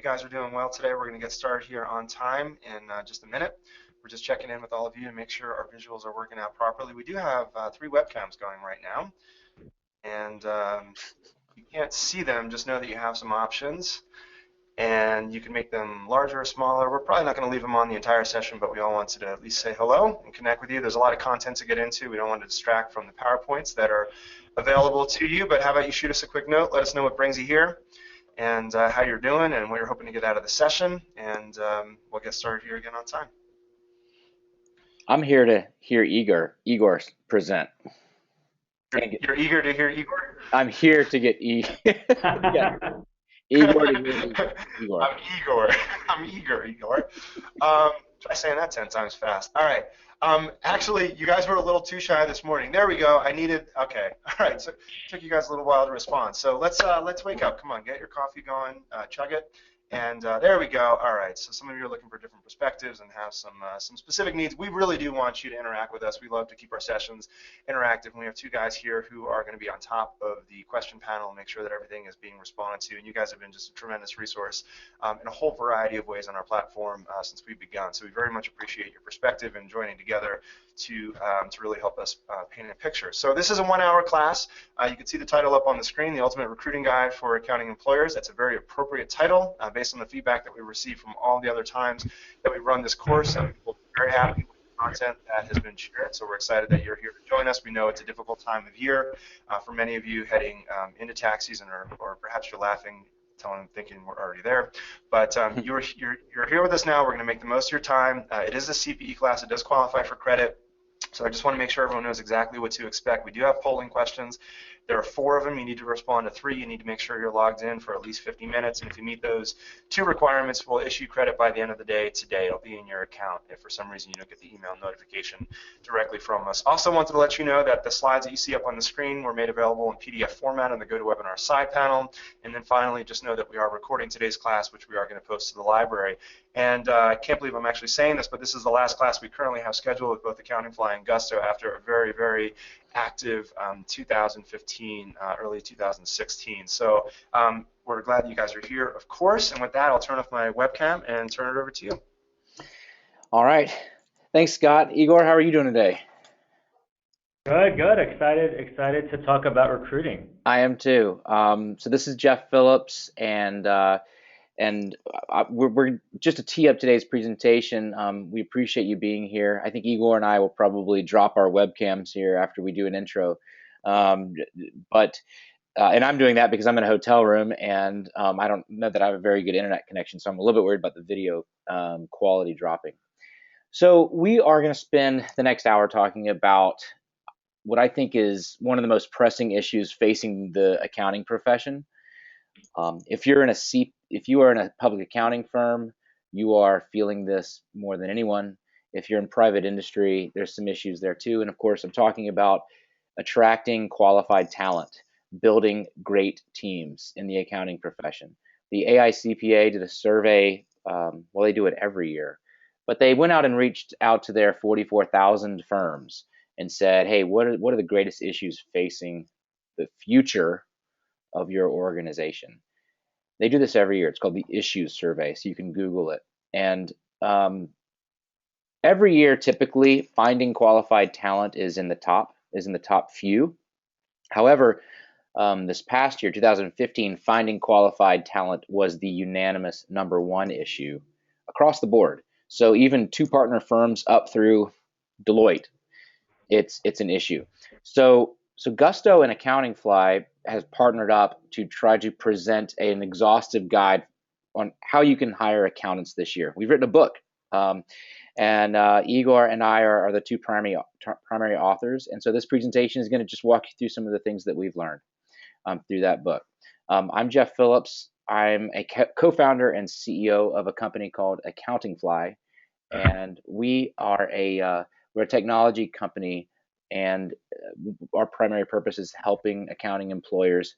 guys are doing well today. We're going to get started here on time in just a minute. We're just checking in with all of you to make sure our visuals are working out properly. We do have 3 webcams going right now, and you can't see them. Just know that you have some options, and you can make them larger or smaller. We're probably not going to leave them on the entire session, but we all wanted to at least say hello and connect with you. There's a lot of content to get into. We don't want to distract from the PowerPoints that are available to you, but how about you shoot us a quick note, let us know what brings you here, and how you're doing and what you're hoping to get out of the session, and we'll get started here again on time. I'm here to hear Igor present. You're eager to hear Igor? I'm here to get yeah. Igor to hear Igor. I'm eager, Igor. Try saying that 10 times fast. All right. Actually, you guys were a little too shy this morning. There we go. Okay. All right. So it took you guys a little while to respond. So let's wake up. Come on, get your coffee going, chug it. And there we go. All right. So some of you are looking for different perspectives and have some specific needs. We really do want you to interact with us. We love to keep our sessions interactive. And we have 2 guys here who are going to be on top of the question panel and make sure that everything is being responded to. And you guys have been just a tremendous resource in a whole variety of ways on our platform since we've begun. So we very much appreciate your perspective and joining together to really help us paint a picture. So this is a 1-hour class. You can see the title up on the screen, The Ultimate Recruiting Guide for Accounting Employers. That's a very appropriate title based on the feedback that we received from all the other times that we've run this course. People are very happy with the content that has been shared, so we're excited that you're here to join us. We know it's a difficult time of year for many of you heading into tax season, or perhaps you're laughing, thinking we're already there. But you're here with us now. We're going to make the most of your time. It is a CPE class. It does qualify for credit. So I just want to make sure everyone knows exactly what to expect. We do have polling questions. There are 4 of them. You need to respond to 3. You need to make sure you're logged in for at least 50 minutes. And if you meet those 2 requirements, we'll issue credit by the end of the day today. It'll be in your account if for some reason you don't get the email notification directly from us. Also wanted to let you know that the slides that you see up on the screen were made available in PDF format on the GoToWebinar side panel. And then finally, just know that we are recording today's class, which we are going to post to the library. And I can't believe I'm actually saying this, but this is the last class we currently have scheduled with both Accountingfly and Gusto after a very, very active 2015, early 2016. So we're glad that you guys are here, of course. And with that, I'll turn off my webcam and turn it over to you. All right. Thanks, Scott. Igor, how are you doing today? Good. Excited to talk about recruiting. I am too. So this is Jeff Phillips, and we're just to tee up today's presentation. We appreciate you being here. I think Igor and I will probably drop our webcams here after we do an intro. And I'm doing that because I'm in a hotel room, and I don't know that I have a very good internet connection, so I'm a little bit worried about the video quality dropping. So we are going to spend the next hour talking about what I think is one of the most pressing issues facing the accounting profession. If you are in a public accounting firm, you are feeling this more than anyone. If you're in private industry, there's some issues there too. And of course, I'm talking about attracting qualified talent, building great teams in the accounting profession. The AICPA did a survey, well, they do it every year, but they went out and reached out to their 44,000 firms and said, hey, what are the greatest issues facing the future of your organization? They do this every year. It's called the Issues Survey, so you can Google it. And every year, typically, finding qualified talent is in the top few. However, this past year, 2015, finding qualified talent was the unanimous #1 issue across the board. So even 2 partner firms up through Deloitte, it's an issue. So Gusto and Accountingfly has partnered up to try to present an exhaustive guide on how you can hire accountants this year. We've written a book, and Igor and I are the 2 primary authors. And so this presentation is going to just walk you through some of the things that we've learned through that book. I'm Jeff Phillips. I'm a co-founder and CEO of a company called Accountingfly, and we're a technology company, and our primary purpose is helping accounting employers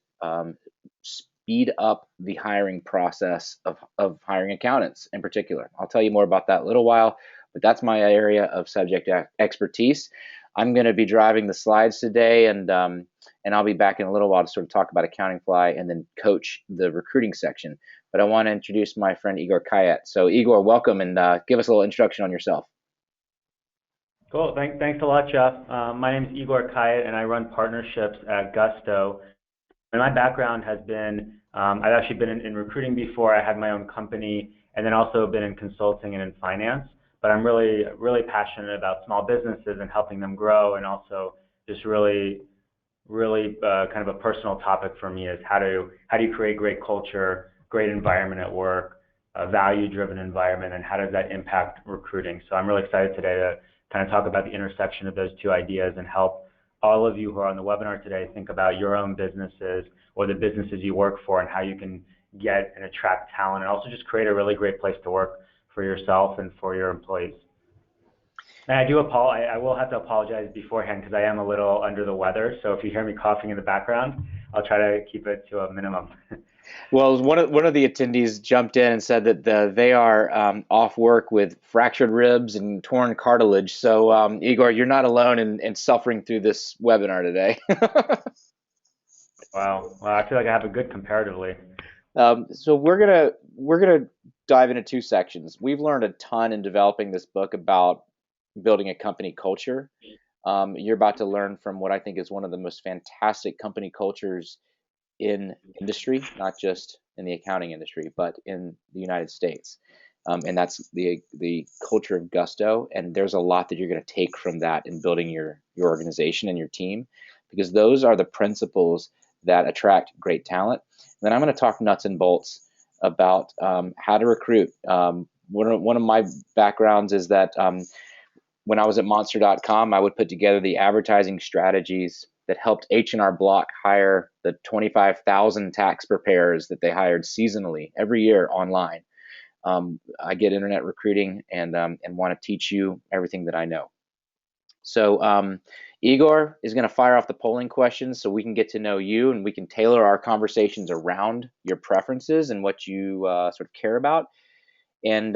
speed up the hiring process of hiring accountants in particular. I'll tell you more about that in a little while, but that's my area of subject expertise. I'm going to be driving the slides today, and I'll be back in a little while to sort of talk about Accountingfly and then coach the recruiting section. but I want to introduce my friend Igor Kayat. So Igor, welcome, and give us a little introduction on yourself. Cool. Thanks a lot, Jeff. My name is Igor Kayat, and I run partnerships at Gusto. And my background has been, I've actually been in recruiting before. I had my own company, and then also been in consulting and in finance. But I'm really, really passionate about small businesses and helping them grow, and also just really kind of a personal topic for me is how do you create great culture, great environment at work, a value-driven environment, and how does that impact recruiting? So I'm really excited today to kind of talk about the intersection of those two ideas and help all of you who are on the webinar today think about your own businesses or the businesses you work for and how you can get and attract talent, and also just create a really great place to work for yourself and for your employees. And I will have to apologize beforehand because I am a little under the weather. So if you hear me coughing in the background, I'll try to keep it to a minimum. Well, one of the attendees jumped in and said that they are off work with fractured ribs and torn cartilage. So Igor, you're not alone in suffering through this webinar today. Wow. Well, I feel like I have a good comparatively. So we're gonna dive into two sections. We've learned a ton in developing this book about building a company culture. You're about to learn from what I think is one of the most fantastic company cultures in industry, not just in the accounting industry, but in the United States. And that's the culture of Gusto. And there's a lot that you're going to take from that in building your organization and your team, because those are the principles that attract great talent. And then I'm going to talk nuts and bolts about how to recruit. One of my backgrounds is that when I was at monster.com, I would put together the advertising strategies that helped H&R Block hire the 25,000 tax preparers that they hired seasonally every year online. I get internet recruiting and want to teach you everything that I know. So Igor is going to fire off the polling questions so we can get to know you, and we can tailor our conversations around your preferences and what you sort of care about. And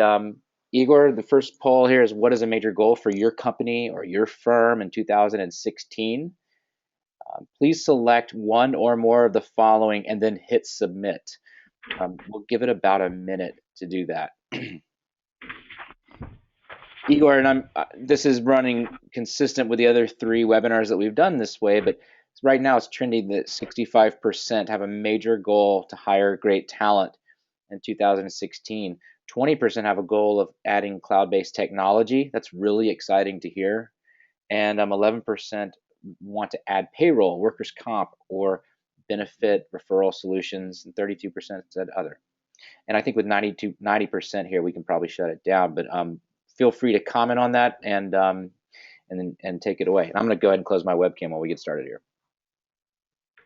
Igor, the first poll here is, what is a major goal for your company or your firm in 2016? Please select one or more of the following and then hit submit. We'll give it about a minute to do that. Igor, and this is running consistent with the other 3 webinars that we've done this way, but right now it's trending that 65% have a major goal to hire great talent in 2016. 20% have a goal of adding cloud-based technology. That's really exciting to hear. And 11% want to add payroll, workers' comp, or benefit referral solutions, and 32% said other. And I think with 90% here, we can probably shut it down. But feel free to comment on that and take it away. And I'm going to go ahead and close my webcam while we get started here.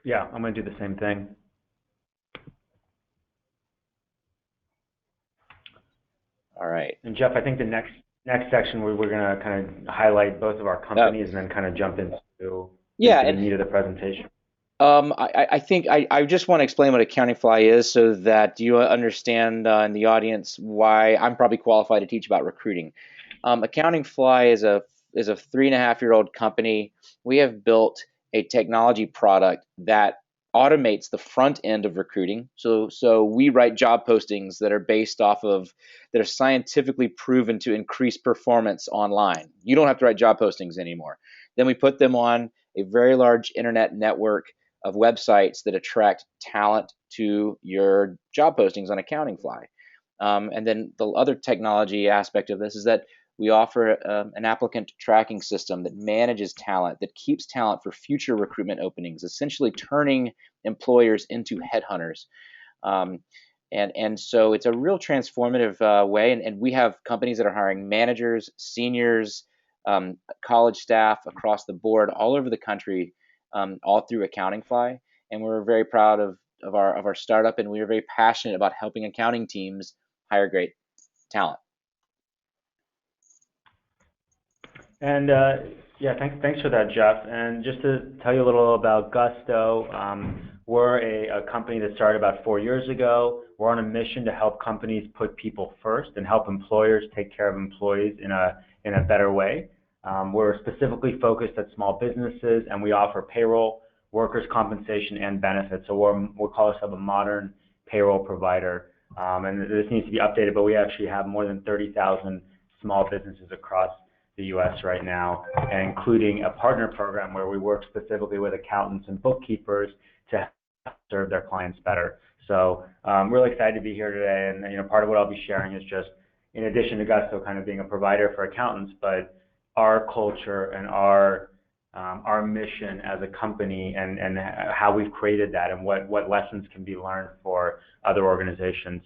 Yeah, I'm going to do the same thing. All right. And Jeff, I think the next section we're going to kind of highlight both of our companies and then kind of jump into the meat of the presentation. I think I just want to explain what Accountingfly is so that you understand in the audience why I'm probably qualified to teach about recruiting. Accountingfly is a 3.5-year-old company. We have built a technology product that automates the front end of recruiting. So we write job postings that are scientifically proven to increase performance online. You don't have to write job postings anymore. Then we put them on a very large internet network of websites that attract talent to your job postings on Accountingfly. And then the other technology aspect of this is that we offer an applicant tracking system that manages talent, that keeps talent for future recruitment openings, essentially turning employers into headhunters. And so it's a real transformative way. And we have companies that are hiring managers, seniors, college staff across the board, all over the country, all through Accountingfly. And we're very proud of our startup, and we are very passionate about helping accounting teams hire great talent. And yeah, thanks for that, Jeff. And just to tell you a little about Gusto, we're a company that started about 4 years ago. We're on a mission to help companies put people first and help employers take care of employees in a better way. We're specifically focused at small businesses, and we offer payroll, workers' compensation, and benefits. So we call ourselves a modern payroll provider. and this needs to be updated, but we actually have more than 30,000 small businesses across the U.S. right now, and including a partner program where we work specifically with accountants and bookkeepers to serve their clients better. So I'm really excited to be here today, and part of what I'll be sharing is just, in addition to Gusto kind of being a provider for accountants, but our culture and our mission as a company, and how we've created that, and what lessons can be learned for other organizations.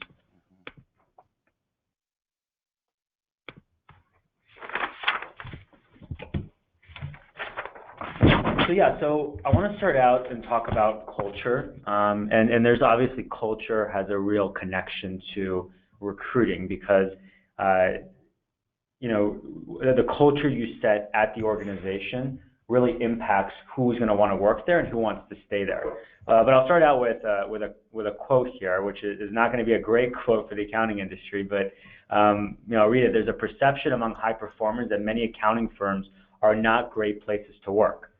So I want to start out and talk about culture, and there's obviously culture has a real connection to recruiting, because the culture you set at the organization really impacts who's going to want to work there and who wants to stay there. But I'll start out with a quote here, which is not going to be a great quote for the accounting industry, but I'll read it. There's a perception among high performers that many accounting firms are not great places to work.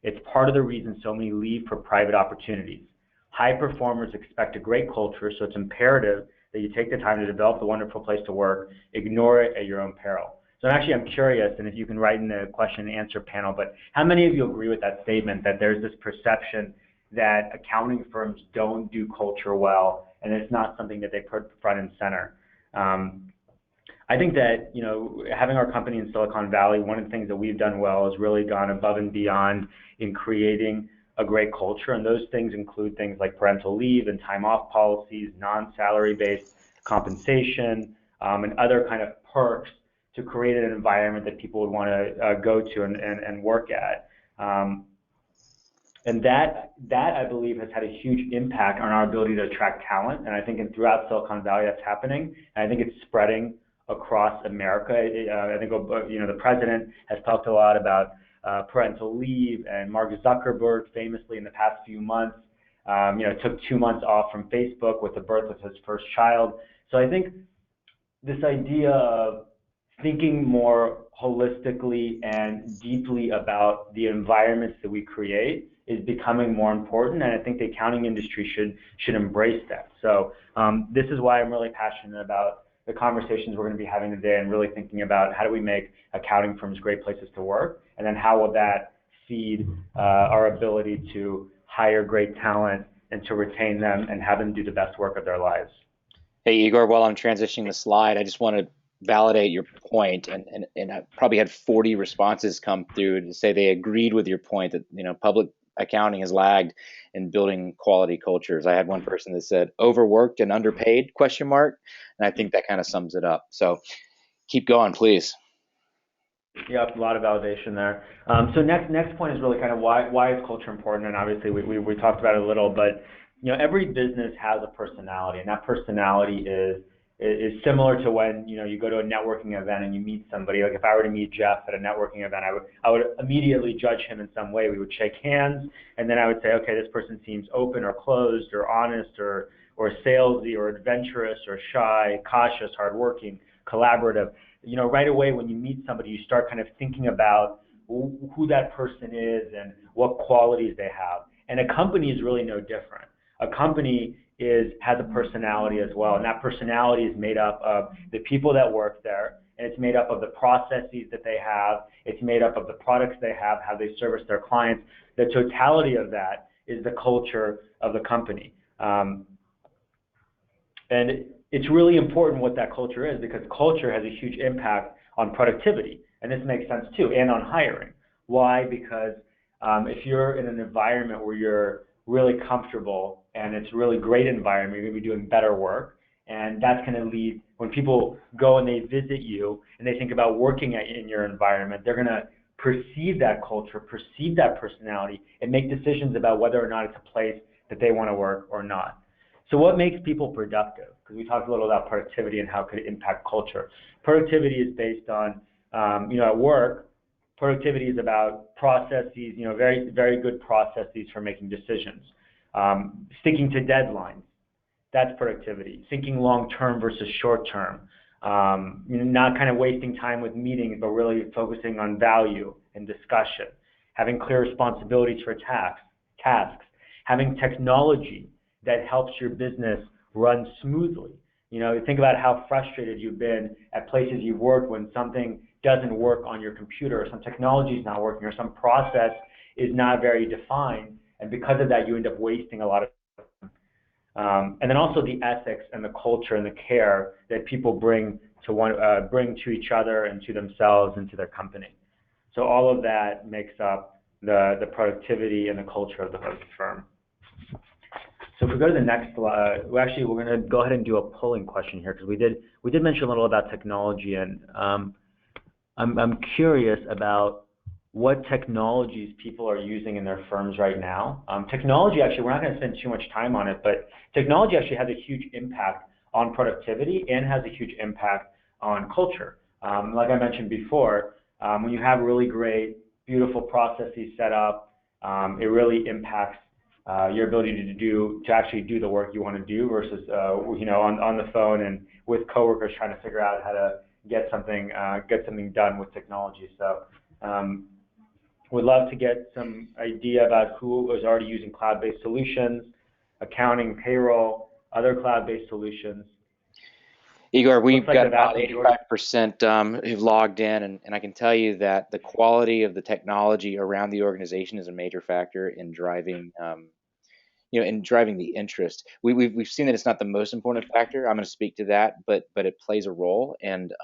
It's part of the reason so many leave for private opportunities. High performers expect a great culture, so it's imperative that you take the time to develop a wonderful place to work. Ignore it at your own peril. So I'm curious, and if you can write in the question and answer panel, but how many of you agree with that statement, that there's this perception that accounting firms don't do culture well, and it's not something that they put front and center? I think that, having our company in Silicon Valley, one of the things that we've done well is really gone above and beyond in creating a great culture. And those things include things like parental leave and time off policies, non-salary based compensation, and other kind of perks to create an environment that people would want to go to and work at. And that I believe has had a huge impact on our ability to attract talent. And I think throughout Silicon Valley that's happening. And I think it's spreading across America. I think the president has talked a lot about parental leave, and Mark Zuckerberg famously in the past few months, took 2 months off from Facebook with the birth of his first child. So I think this idea of thinking more holistically and deeply about the environments that we create is becoming more important, and I think the accounting industry should embrace that. So this is why I'm really passionate about the conversations we're going to be having today, and really thinking about how do we make accounting firms great places to work, and then how will that feed our ability to hire great talent and to retain them and have them do the best work of their lives. Hey, Igor, while I'm transitioning the slide, I just want to validate your point, and I probably had 40 responses come through to say they agreed with your point that public accounting has lagged in building quality cultures. I had one person that said overworked and underpaid ? And I think that kind of sums it up. So keep going, please. Yeah, a lot of validation there. So next point is really kind of why is culture important, and obviously we talked about it a little, but every business has a personality, and that personality is similar to when you go to a networking event and you meet somebody. Like if I were to meet Jeff at a networking event, I would immediately judge him in some way. We would shake hands, and then I would say, okay, this person seems open or closed or honest or salesy or adventurous or shy, cautious, hardworking, collaborative. Right away when you meet somebody, you start kind of thinking about who that person is and what qualities they have. And a company is really no different. A company has a personality as well, and that personality is made up of the people that work there, and it's made up of the processes that they have, it's made up of the products they have, how they service their clients. The totality of that is the culture of the company. And it's really important what that culture is, because culture has a huge impact on productivity, and this makes sense too, and on hiring. Why? Because if you're in an environment where you're really comfortable and it's a really great environment, you're going to be doing better work, and that's going to lead, when people go and they visit you and they think about working in your environment, they're going to perceive that culture, perceive that personality, and make decisions about whether or not it's a place that they want to work or not. So what makes people productive? Because we talked a little about productivity and how it could impact culture. Productivity is based on, at work, productivity is about processes, very, very good processes for making decisions. Sticking to deadlines, that's productivity. Thinking long-term versus short-term. Not kind of wasting time with meetings, but really focusing on value and discussion. Having clear responsibilities for tasks. Having technology that helps your business run smoothly. You know, think about how frustrated you've been at places you've worked when something doesn't work on your computer, or some technology is not working, or some process is not very defined, and because of that, you end up wasting a lot of and then also the ethics and the culture and the care that people bring to each other and to themselves and to their company. So all of that makes up the productivity and the culture of the firm. So if we go to the next slide, we're going to go ahead and do a polling question here, because we did mention a little about technology, and I'm curious about what technologies people are using in their firms right now. Technology, actually, we're not going to spend too much time on it, but technology actually has a huge impact on productivity and has a huge impact on culture. Like I mentioned before, when you have really great, beautiful processes set up, it really impacts your ability to actually do the work you want to do versus on the phone and with coworkers trying to figure out how to get something done with technology. So would love to get some idea about who is already using cloud-based solutions, accounting, payroll, other cloud-based solutions. Igor, we've got about 85% who've logged in, and I can tell you that the quality of the technology around the organization is a major factor in driving, driving the interest. We've seen that it's not the most important factor. I'm going to speak to that, but it plays a role, and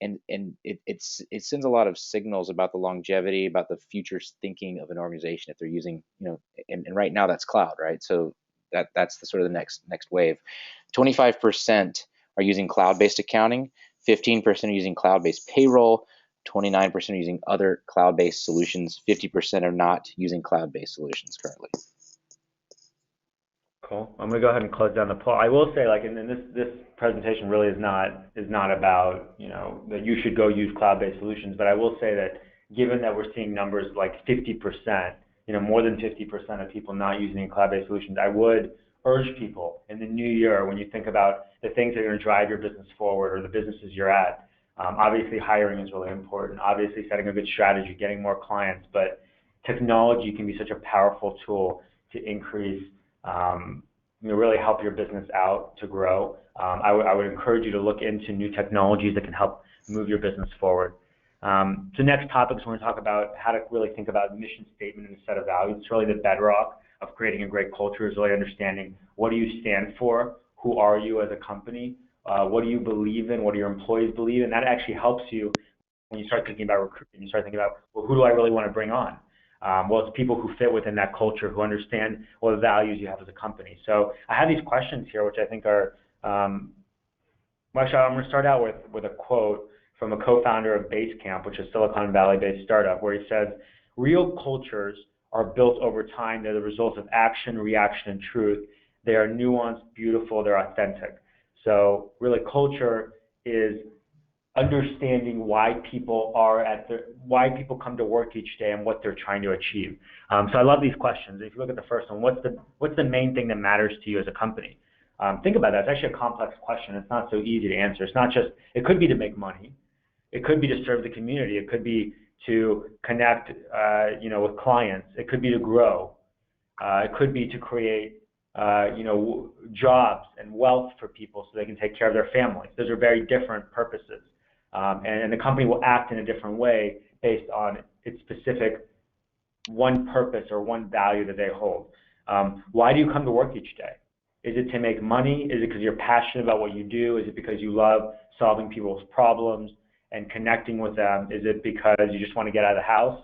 it sends a lot of signals about the longevity, about the future thinking of an organization if they're using, and right now that's cloud, right? So that's the sort of the next wave. 25% are using cloud-based accounting, 15% are using cloud-based payroll, 29% are using other cloud-based solutions, 50% are not using cloud-based solutions currently. Cool. I'm going to go ahead and close down the poll. I will say, like, and this presentation really is not about, that you should go use cloud-based solutions, but I will say that given that we're seeing numbers like 50%, more than 50% of people not using cloud-based solutions, I would urge people in the new year, when you think about the things that are going to drive your business forward or the businesses you're at, obviously hiring is really important, obviously setting a good strategy, getting more clients, but technology can be such a powerful tool to increase, really help your business out to grow. I would encourage you to look into new technologies that can help move your business forward. So next topic is we're going to talk about how to really think about mission statement and a set of values. It's really the bedrock of creating a great culture, is really understanding what do you stand for, who are you as a company, what do you believe in, what do your employees believe in. That actually helps you when you start thinking about recruitment. You start thinking about, well, who do I really want to bring on? Well, it's people who fit within that culture, who understand what the values you have as a company. So I have these questions here, which I think are, actually, I'm going to start out with a quote from a co-founder of Basecamp, which is a Silicon Valley-based startup, where he says, "Real cultures are built over time. They're the result of action, reaction, and truth. They are nuanced, beautiful, they're authentic." So really, culture is understanding why people come to work each day and what they're trying to achieve. So I love these questions. If you look at the first one, what's the main thing that matters to you as a company? Think about that. It's actually a complex question. It's not so easy to answer. It's not just, it could be to make money. It could be to serve the community. It could be to connect, with clients. It could be to grow. It could be to create, jobs and wealth for people so they can take care of their families. Those are very different purposes. And the company will act in a different way based on its specific one purpose or one value that they hold. Why do you come to work each day? Is it to make money? Is it because you're passionate about what you do? Is it because you love solving people's problems and connecting with them? Is it because you just want to get out of the house?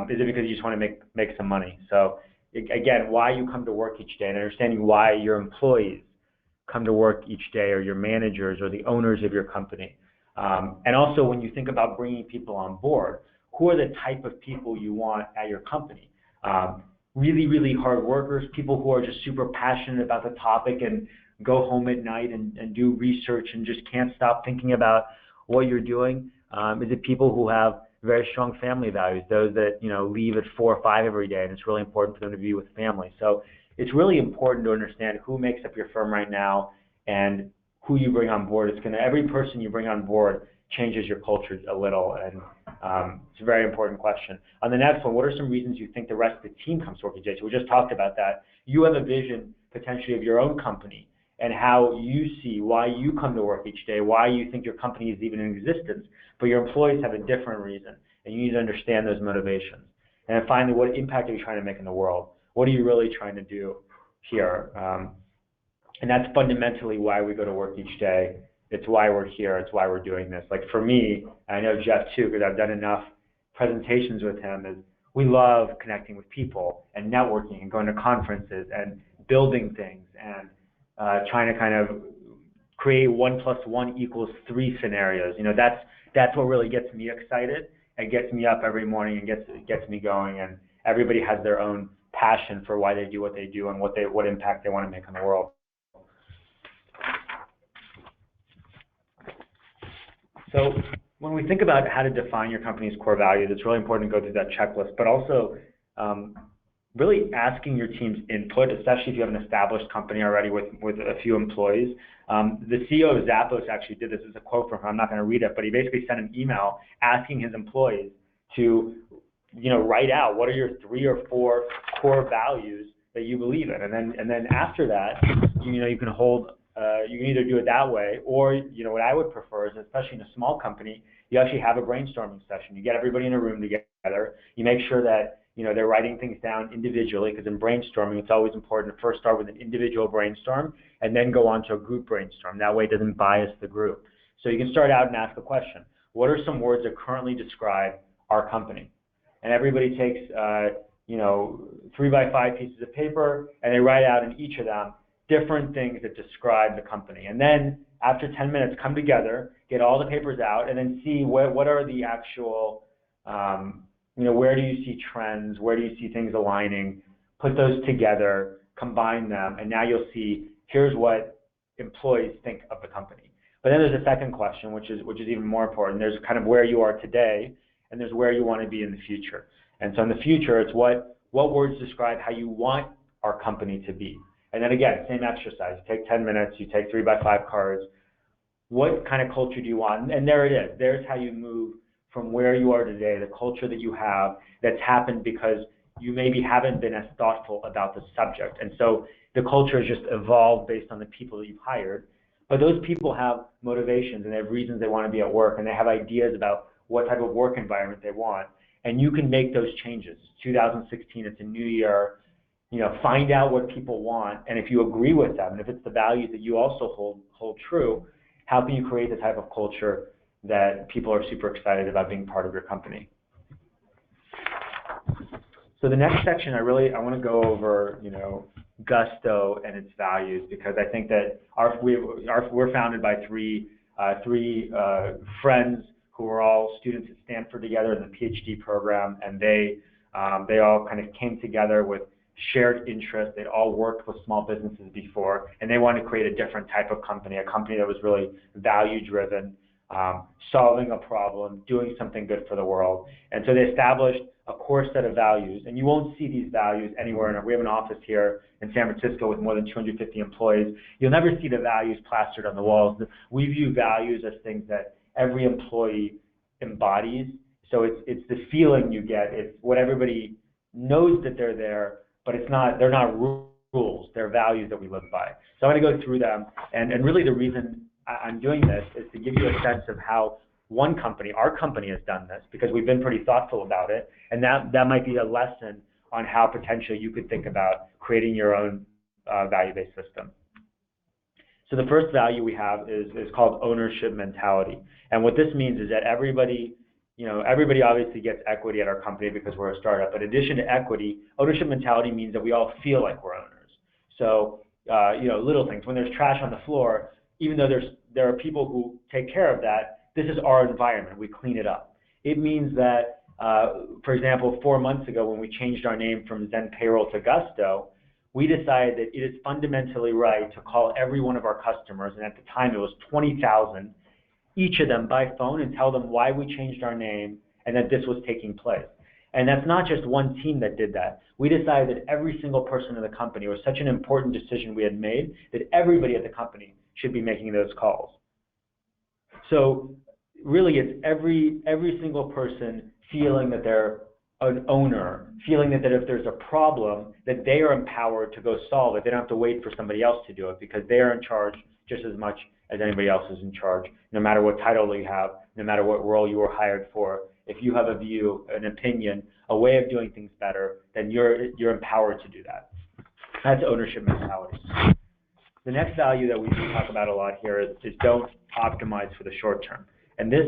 Is it because you just want to make some money? So again, why you come to work each day and understanding why your employees come to work each day, or your managers or the owners of your company. And also, when you think about bringing people on board, who are the type of people you want at your company? Really, really hard workers, people who are just super passionate about the topic and go home at night and do research and just can't stop thinking about what you're doing? Is it people who have very strong family values, those that leave at 4 or 5 every day, and it's really important for them to be with family? So it's really important to understand who makes up your firm right now and who you bring on board. Every person you bring on board changes your culture a little, and it's a very important question. On the next one, what are some reasons you think the rest of the team comes to work each day? So we just talked about that. You have a vision potentially of your own company, and how you see why you come to work each day, why you think your company is even in existence, but your employees have a different reason, and you need to understand those motivations. And then finally, what impact are you trying to make in the world? What are you really trying to do here? And that's fundamentally why we go to work each day. It's why we're here. It's why we're doing this. Like for me, and I know Jeff too, because I've done enough presentations with him, is we love connecting with people and networking and going to conferences and building things and trying to kind of create 1 + 1 = 3 scenarios. You know, that's what really gets me excited and gets me up every morning and gets me going. And everybody has their own passion for why they do what they do and what impact they want to make on the world. So when we think about how to define your company's core values, it's really important to go through that checklist, but also really asking your team's input, especially if you have an established company already with a few employees. The CEO of Zappos actually did this. As a quote from him. I'm not going to read it, but he basically sent an email asking his employees to, write out what are your 3 or 4 core values that you believe in, and then after that, you can hold. You can either do it that way, or what I would prefer is, especially in a small company, you actually have a brainstorming session. You get everybody in a room together. You make sure that they're writing things down individually, because in brainstorming, it's always important to first start with an individual brainstorm and then go on to a group brainstorm. That way, it doesn't bias the group. So you can start out and ask a question: what are some words that currently describe our company? And everybody takes 3 by 5 pieces of paper, and they write out in each of them different things that describe the company. And then after 10 minutes, come together, get all the papers out, and then see what are the actual, where do you see trends, where do you see things aligning, put those together, combine them, and now you'll see, here's what employees think of the company. But then there's a second question, which is even more important. There's kind of where you are today, and there's where you want to be in the future. And so in the future, it's what words describe how you want our company to be. And then again, same exercise. You take 10 minutes, you take 3 by 5 cards. What kind of culture do you want? And there it is. There's how you move from where you are today, the culture that you have that's happened because you maybe haven't been as thoughtful about the subject. And so the culture has just evolved based on the people that you've hired. But those people have motivations, and they have reasons they want to be at work, and they have ideas about what type of work environment they want. And you can make those changes. It's 2016, it's a new year. Find out what people want, and if you agree with them, and if it's the values that you also hold true, how can you create the type of culture that people are super excited about being part of your company? So the next section, I want to go over, Gusto and its values, because I think that we're founded by three friends who were all students at Stanford together in the PhD program, and they all kind of came together with shared interest. They'd all worked with small businesses before, and they wanted to create a different type of company, a company that was really value-driven, solving a problem, doing something good for the world. And so they established a core set of values, and you won't see these values anywhere. We have an office here in San Francisco with more than 250 employees. You'll never see the values plastered on the walls. We view values as things that every employee embodies. So it's the feeling you get. It's what everybody knows that they're there, but they're not rules. They're values that we live by. So I'm going to go through them, and really the reason I'm doing this is to give you a sense of how one company, our company, has done this, because we've been pretty thoughtful about it, and that might be a lesson on how potentially you could think about creating your own value-based system. So the first value we have is called ownership mentality, and what this means is that everybody obviously gets equity at our company because we're a startup. But in addition to equity, ownership mentality means that we all feel like we're owners. So, little things. When there's trash on the floor, even though there are people who take care of that, this is our environment. We clean it up. It means that, for example, 4 months ago when we changed our name from Zen Payroll to Gusto, we decided that it is fundamentally right to call every one of our customers, and at the time it was 20,000, each of them by phone, and tell them why we changed our name and that this was taking place. And that's not just one team that did that. We decided that every single person in the company, it was such an important decision we had made, that everybody at the company should be making those calls. So really it's every single person feeling that they're an owner, feeling that if there's a problem, that they are empowered to go solve it. They don't have to wait for somebody else to do it because they are in charge just as much as anybody else is in charge, no matter what title you have, no matter what role you were hired for. If you have a view, an opinion, a way of doing things better, then you're empowered to do that. That's ownership mentality. The next value that we talk about a lot here is don't optimize for the short term. And this,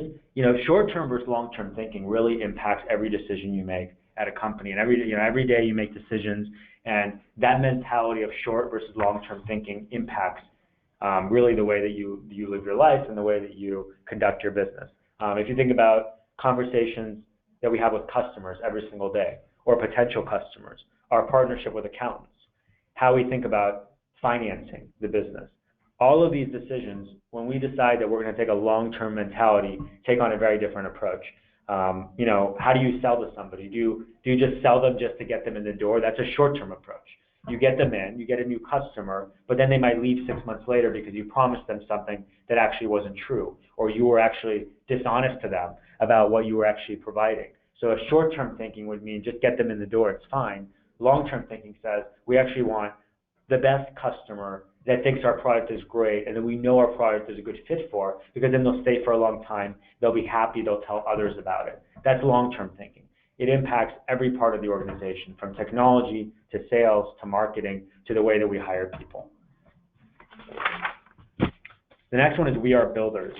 short-term versus long-term thinking really impacts every decision you make at a company. And every day you make decisions, and that mentality of short versus long-term thinking impacts really the way that you live your life and the way that you conduct your business. If you think about conversations that we have with customers every single day, or potential customers, our partnership with accountants, how we think about financing the business. All of these decisions, when we decide that we're going to take a long-term mentality, take on a very different approach. How do you sell to somebody? Do you just sell them just to get them in the door? That's a short-term approach. You get them in, you get a new customer, but then they might leave 6 months later because you promised them something that actually wasn't true, or you were actually dishonest to them about what you were actually providing. So a short-term thinking would mean just get them in the door, it's fine. Long-term thinking says we actually want the best customer that thinks our product is great and that we know our product is a good fit for, because then they'll stay for a long time, they'll be happy, they'll tell others about it. That's long-term thinking. It impacts every part of the organization, from technology to sales to marketing to the way that we hire people. The next one is we are builders.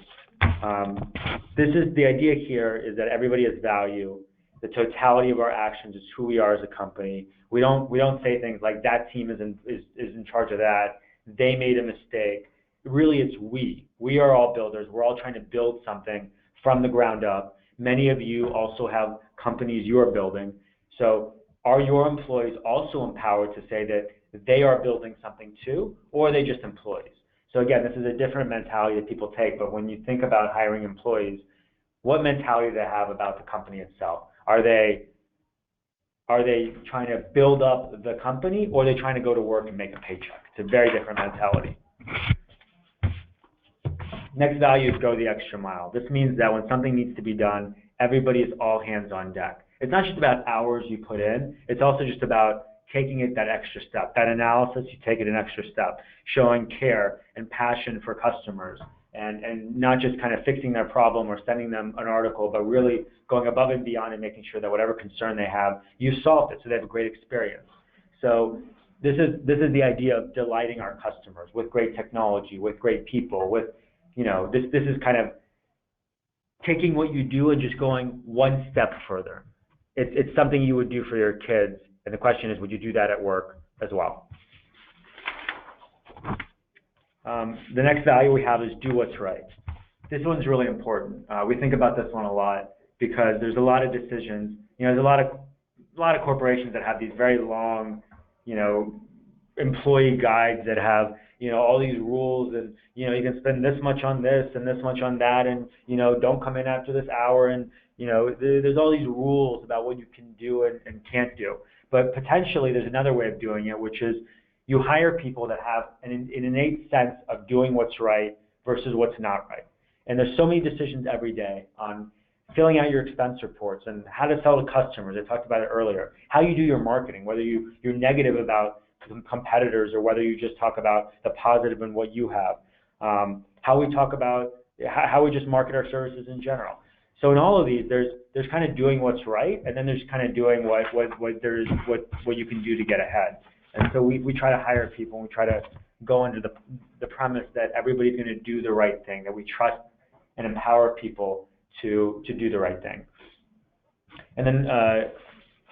This is the idea here is that everybody has value. The totality of our actions is who we are as a company. We don't say things like that team is in charge of that. They made a mistake. Really, it's we. We are all builders. We're all trying to build something from the ground up. Many of you also have companies you are building. So are your employees also empowered to say that they are building something too, or are they just employees? So again, this is a different mentality that people take, but when you think about hiring employees, what mentality do they have about the company itself? Are they trying to build up the company, or are they trying to go to work and make a paycheck? It's a very different mentality. Next value is go the extra mile. This means that when something needs to be done, everybody is all hands on deck. It's not just about hours you put in, it's also just about taking it that extra step. That analysis, you take it an extra step, showing care and passion for customers, and not just kind of fixing their problem or sending them an article, but really going above and beyond and making sure that whatever concern they have, you solved it so they have a great experience. So this is the idea of delighting our customers with great technology, with great people, with, this is kind of taking what you do and just going one step further. It's something you would do for your kids, and the question is, would you do that at work as well? The next value we have is do what's right. This one's really important. We think about this one a lot because there's a lot of decisions. There's a lot of corporations that have these very long, employee guides that have, all these rules, and you can spend this much on this and this much on that, and don't come in after this hour, and there's all these rules about what you can do and can't do. But potentially there's another way of doing it, which is you hire people that have an innate sense of doing what's right versus what's not right. And there's so many decisions every day on filling out your expense reports and how to sell to customers. I talked about it earlier. How you do your marketing, whether you're negative about competitors or whether you just talk about the positive in what you have. How we talk about how we just market our services in general. So in all of these, there's kind of doing what's right, and then there's kind of doing what you can do to get ahead. And so we try to hire people, and we try to go under the premise that everybody's going to do the right thing, that we trust and empower people to do the right thing. And then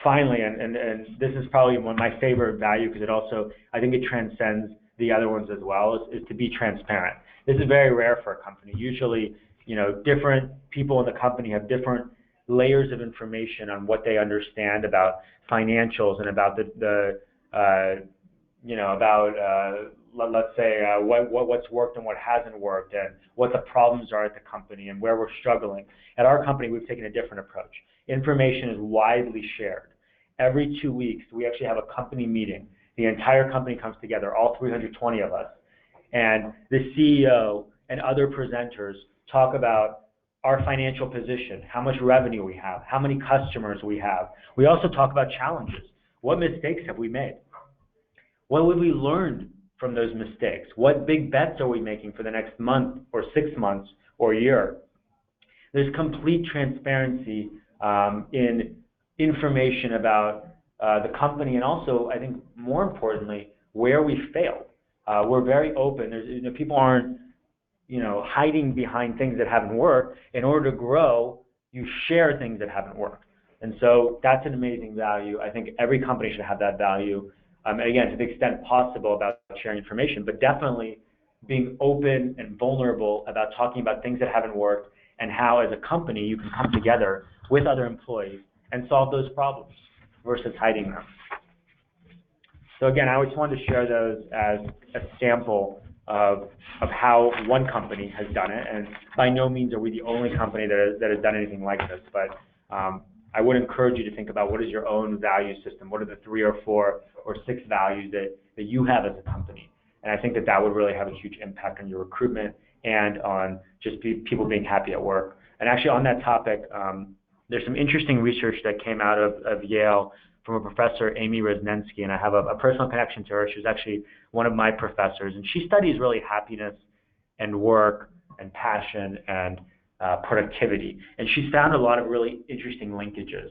finally, and this is probably one of my favorite value, because it also, I think it transcends the other ones as well, is to be transparent. This is very rare for a company. Usually, different people in the company have different layers of information on what they understand about financials and about let's say what's worked and what hasn't worked, and what the problems are at the company and where we're struggling. At our company, we've taken a different approach. Information is widely shared. Every 2 weeks, we actually have a company meeting. The entire company comes together, all 320 of us, and the CEO and other presenters talk about our financial position, how much revenue we have, how many customers we have. We also talk about challenges. What mistakes have we made? What would we learn from those mistakes? What big bets are we making for the next month or 6 months or year? There's complete transparency in information about the company, and also, I think more importantly, where we failed. We're very open. There's, people aren't hiding behind things that haven't worked. In order to grow, you share things that haven't worked. And so that's an amazing value. I think every company should have that value. And again, to the extent possible about sharing information, but definitely being open and vulnerable about talking about things that haven't worked and how as a company you can come together with other employees and solve those problems versus hiding them. So again, I just wanted to share those as a sample of how one company has done it, and by no means are we the only company that has done anything like this, but I would encourage you to think about what is your own value system, what are the 3 or 4 or 6 values that you have as a company, and I think that would really have a huge impact on your recruitment and on just people being happy at work. And actually on that topic, there's some interesting research that came out of Yale from a professor, Amy Resnensky, and I have a personal connection to her. She was actually one of my professors, and she studies really happiness and work and passion and productivity. And she's found a lot of really interesting linkages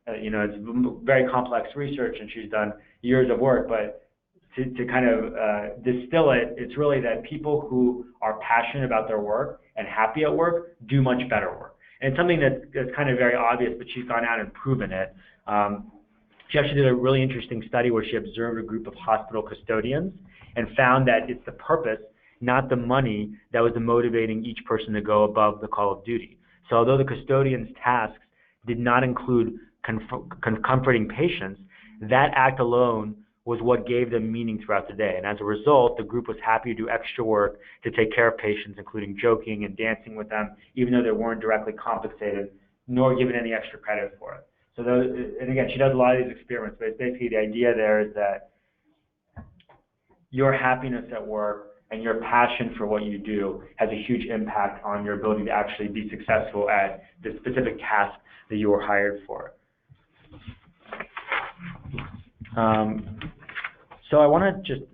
it's very complex research, and she's done years of work, but to kind of distill it, it's really that people who are passionate about their work and happy at work do much better work. And it's something that's kind of very obvious, but she's gone out and proven it. She actually did a really interesting study where she observed a group of hospital custodians and found that it's the purpose, not the money, that was motivating each person to go above the call of duty. So although the custodian's tasks did not include comforting patients, that act alone was what gave them meaning throughout the day. And as a result, the group was happy to do extra work to take care of patients, including joking and dancing with them, even though they weren't directly compensated nor given any extra credit for it. So and again, she does a lot of these experiments, but basically the idea there is that your happiness at work and your passion for what you do has a huge impact on your ability to actually be successful at the specific task that you were hired for. So I want to just,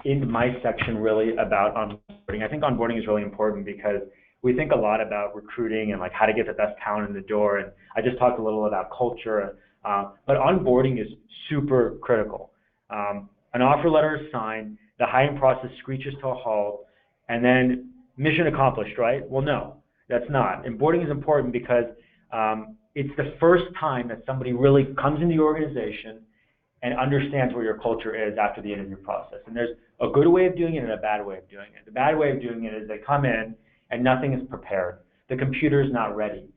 end my section really about onboarding. I think onboarding is really important because we think a lot about recruiting and like how to get the best talent in the door. And I just talked a little about culture, but onboarding is super critical. An offer letter is signed, the hiring process screeches to a halt, and then mission accomplished, right? Well, no, that's not. Onboarding is important because it's the first time that somebody really comes into the organization and understands where your culture is after the interview process. And there's a good way of doing it and a bad way of doing it. The bad way of doing it is they come in and nothing is prepared. The computer is not ready.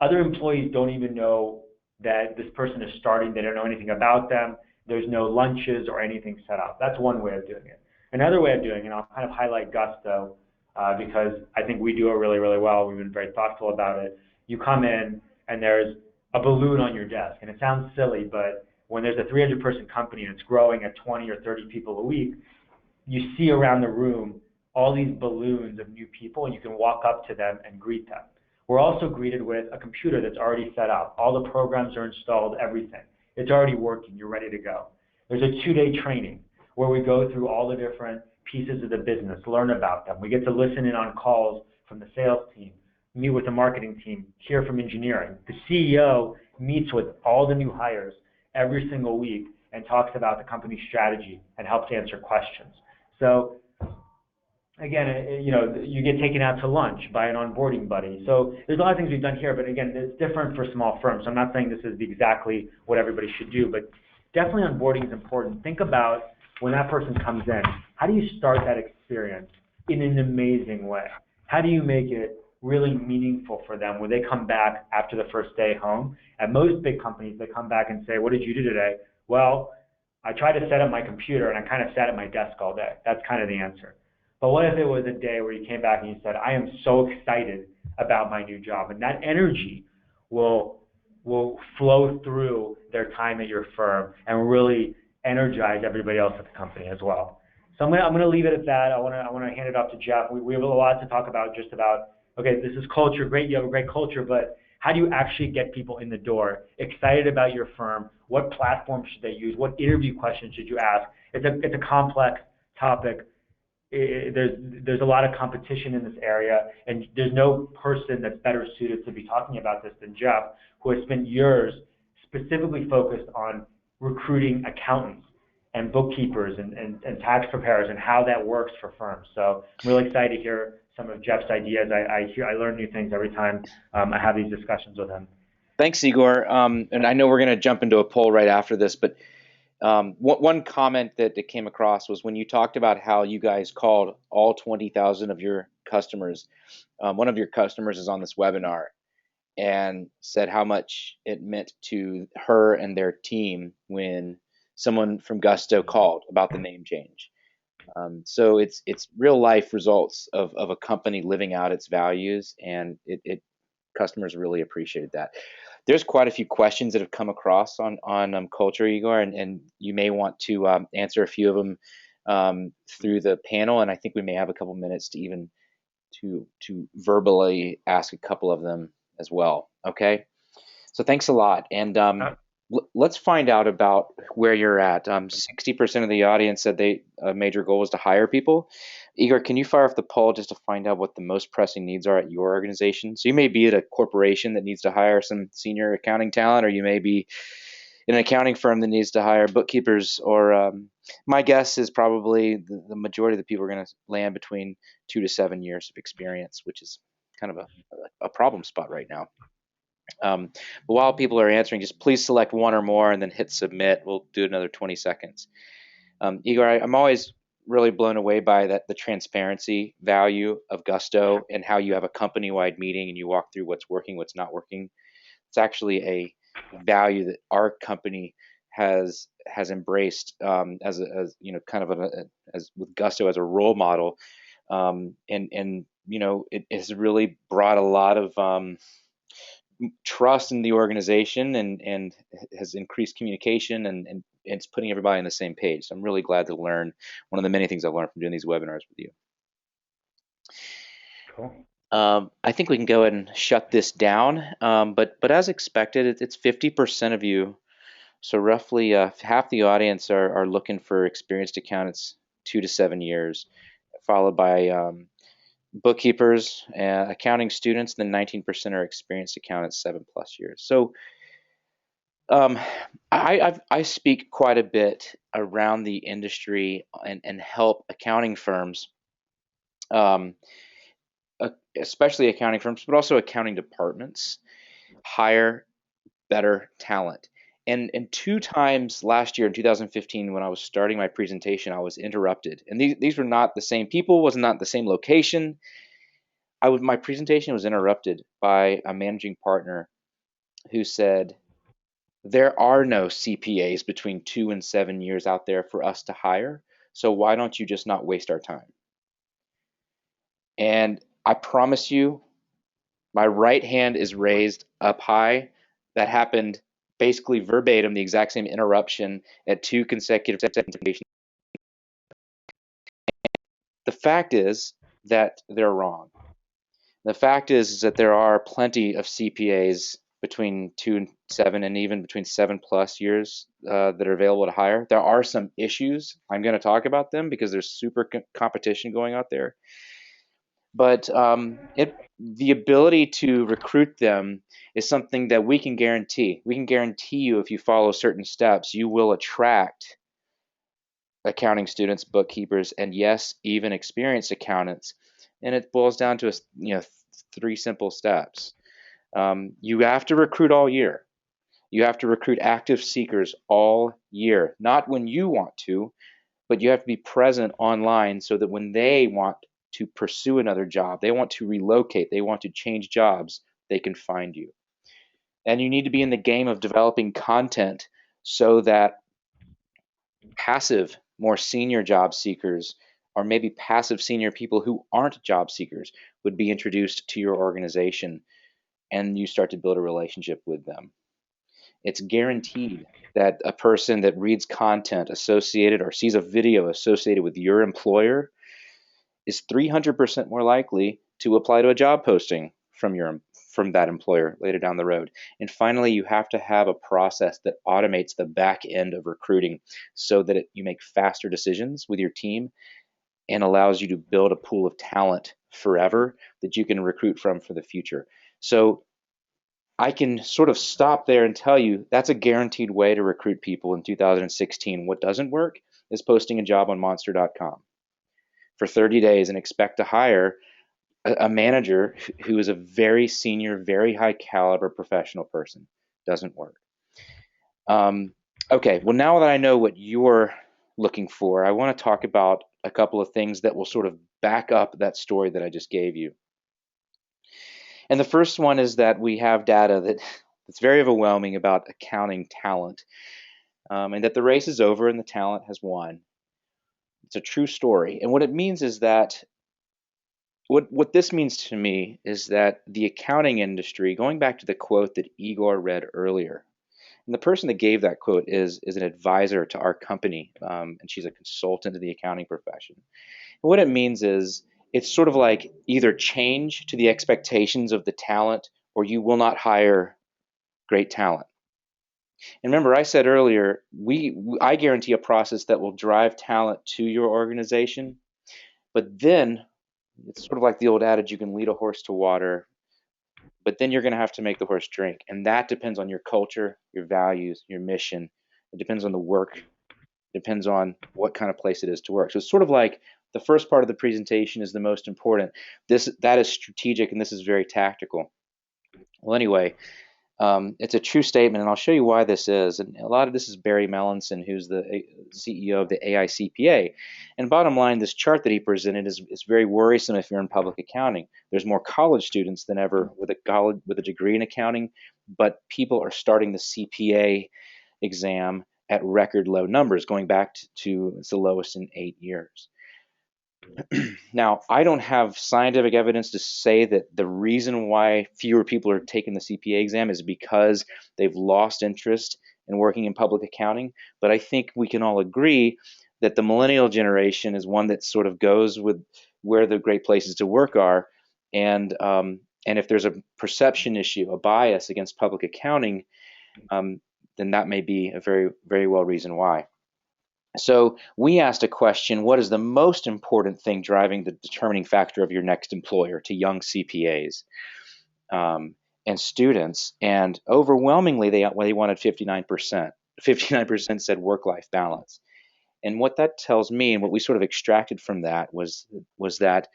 Other employees don't even know that this person is starting. They don't know anything about them. There's no lunches or anything set up. That's one way of doing it. Another way of doing it, I'll kind of highlight Gusto because I think we do it really, really well. We've been very thoughtful about it. You come in and there's a balloon on your desk. And it sounds silly, but when there's a 300-person company and it's growing at 20 or 30 people a week, you see around the room all these balloons of new people, and you can walk up to them and greet them. We're also greeted with a computer that's already set up. All the programs are installed, everything. It's already working. You're ready to go. There's a 2-day training where we go through all the different pieces of the business, learn about them. We get to listen in on calls from the sales team, meet with the marketing team, hear from engineering. The CEO meets with all the new hires every single week and talks about the company's strategy and helps answer questions. So again, you get taken out to lunch by an onboarding buddy. So there's a lot of things we've done here, but again, it's different for small firms. So I'm not saying this is exactly what everybody should do, but definitely onboarding is important. Think about when that person comes in, how do you start that experience in an amazing way? How do you make it really meaningful for them when they come back after the first day home? At most big companies, they come back and say, what did you do today? Well, I tried to set up my computer and I kind of sat at my desk all day. That's kind of the answer. But what if it was a day where you came back and you said, I am so excited about my new job? And that energy will flow through their time at your firm and really energize everybody else at the company as well. So I'm going to leave it at that. I want to hand it off to Jeff. We have a lot to talk about just about okay, this is culture, great, you have a great culture, but how do you actually get people in the door, excited about your firm? What platform should they use? What interview questions should you ask? It's a complex topic. There's a lot of competition in this area, and there's no person that's better suited to be talking about this than Jeff, who has spent years specifically focused on recruiting accountants and bookkeepers and tax preparers and how that works for firms. So I'm really excited to hear some of Jeff's ideas. I learn new things every time I have these discussions with him. Thanks, Igor. And I know we're going to jump into a poll right after this, but one comment that came across was when you talked about how you guys called all 20,000 of your customers. One of your customers is on this webinar and said how much it meant to her and their team when someone from Gusto called about the name change. So it's real life results of a company living out its values, and customers really appreciated that. There's quite a few questions that have come across on culture, Igor, and you may want to answer a few of them through the panel, and I think we may have a couple minutes to even to verbally ask a couple of them as well. Okay, so thanks a lot, and let's find out about where you're at. 60% of the audience said a major goal was to hire people. Igor, can you fire off the poll just to find out what the most pressing needs are at your organization? So you may be at a corporation that needs to hire some senior accounting talent, or you may be in an accounting firm that needs to hire bookkeepers, or my guess is probably the majority of the people are going to land between 2 to 7 years of experience, which is kind of a problem spot right now. But while people are answering, just please select one or more and then hit submit. We'll do another 20 seconds. Igor, I'm always really blown away by the transparency value of Gusto and how you have a company-wide meeting and you walk through what's working, what's not working. It's actually a value that our company has embraced as kind of as with Gusto as a role model, and it has really brought a lot of trust in the organization and has increased communication and it's putting everybody on the same page. So I'm really glad to learn one of the many things I've learned from doing these webinars with you. Cool. I think we can go ahead and shut this down. But as expected, it's 50% of you. So roughly half the audience are looking for experienced accountants, 2 to 7 years, followed by bookkeepers, accounting students, and then 19% are experienced accountants, 7+ years. So I speak quite a bit around the industry and help accounting firms, especially accounting firms, but also accounting departments, hire better talent. And 2 times last year in 2015, when I was starting my presentation, I was interrupted. And these were not the same people, was not the same location. My presentation was interrupted by a managing partner who said, there are no CPAs between 2 and 7 years out there for us to hire. So why don't you just not waste our time? And I promise you, my right hand is raised up high. That happened basically verbatim, the exact same interruption at 2 consecutive presentations. The fact is that they're wrong. The fact is that there are plenty of CPAs between 2 and 7 and even between 7+ years that are available to hire. There are some issues. I'm going to talk about them because there's super competition going out there. But the ability to recruit them is something that we can guarantee. We can guarantee you if you follow certain steps, you will attract accounting students, bookkeepers, and yes, even experienced accountants. And it boils down to 3 simple steps. You have to recruit all year. You have to recruit active seekers all year, not when you want to, but you have to be present online so that when they want to pursue another job, they want to relocate, they want to change jobs, they can find you. And you need to be in the game of developing content so that passive, more senior job seekers, or maybe passive senior people who aren't job seekers, would be introduced to your organization and you start to build a relationship with them. It's guaranteed that a person that reads content associated or sees a video associated with your employer is 300% more likely to apply to a job posting from that employer later down the road. And finally, you have to have a process that automates the back end of recruiting so that you make faster decisions with your team and allows you to build a pool of talent forever that you can recruit from for the future. So I can sort of stop there and tell you that's a guaranteed way to recruit people in 2016. What doesn't work is posting a job on monster.com for 30 days and expect to hire a manager who is a very senior, very high caliber professional person. Doesn't work. Okay, well, now that I know what you're looking for, I want to talk about a couple of things that will sort of back up that story that I just gave you. And the first one is that we have data that's very overwhelming about accounting talent, and that the race is over and the talent has won. It's a true story. And what it means is that what this means to me is that the accounting industry, going back to the quote that Igor read earlier, and the person that gave that quote is an advisor to our company, and she's a consultant to the accounting profession. And what it means is it's sort of like either change to the expectations of the talent or you will not hire great talent. And remember, I said earlier, I guarantee a process that will drive talent to your organization, but then it's sort of like the old adage, you can lead a horse to water, but then you're going to have to make the horse drink. And that depends on your culture, your values, your mission. It depends on the work. It depends on what kind of place it is to work. So it's sort of like the first part of the presentation is the most important. That is strategic, and this is very tactical. Well, anyway, it's a true statement, and I'll show you why this is. And a lot of this is Barry Mellinson, who's the CEO of the AI CPA. And bottom line, this chart that he presented is very worrisome if you're in public accounting. There's more college students than ever with a degree in accounting, but people are starting the CPA exam at record low numbers, going back to it's the lowest in 8 years. Now, I don't have scientific evidence to say that the reason why fewer people are taking the CPA exam is because they've lost interest in working in public accounting, but I think we can all agree that the millennial generation is one that sort of goes with where the great places to work are, and if there's a perception issue, a bias against public accounting, then that may be a very, very well reason why. So we asked a question, what is the most important thing driving the determining factor of your next employer to young CPAs and students? And overwhelmingly, they wanted 59%. 59% said work-life balance. And what that tells me, and what we sort of extracted from that was that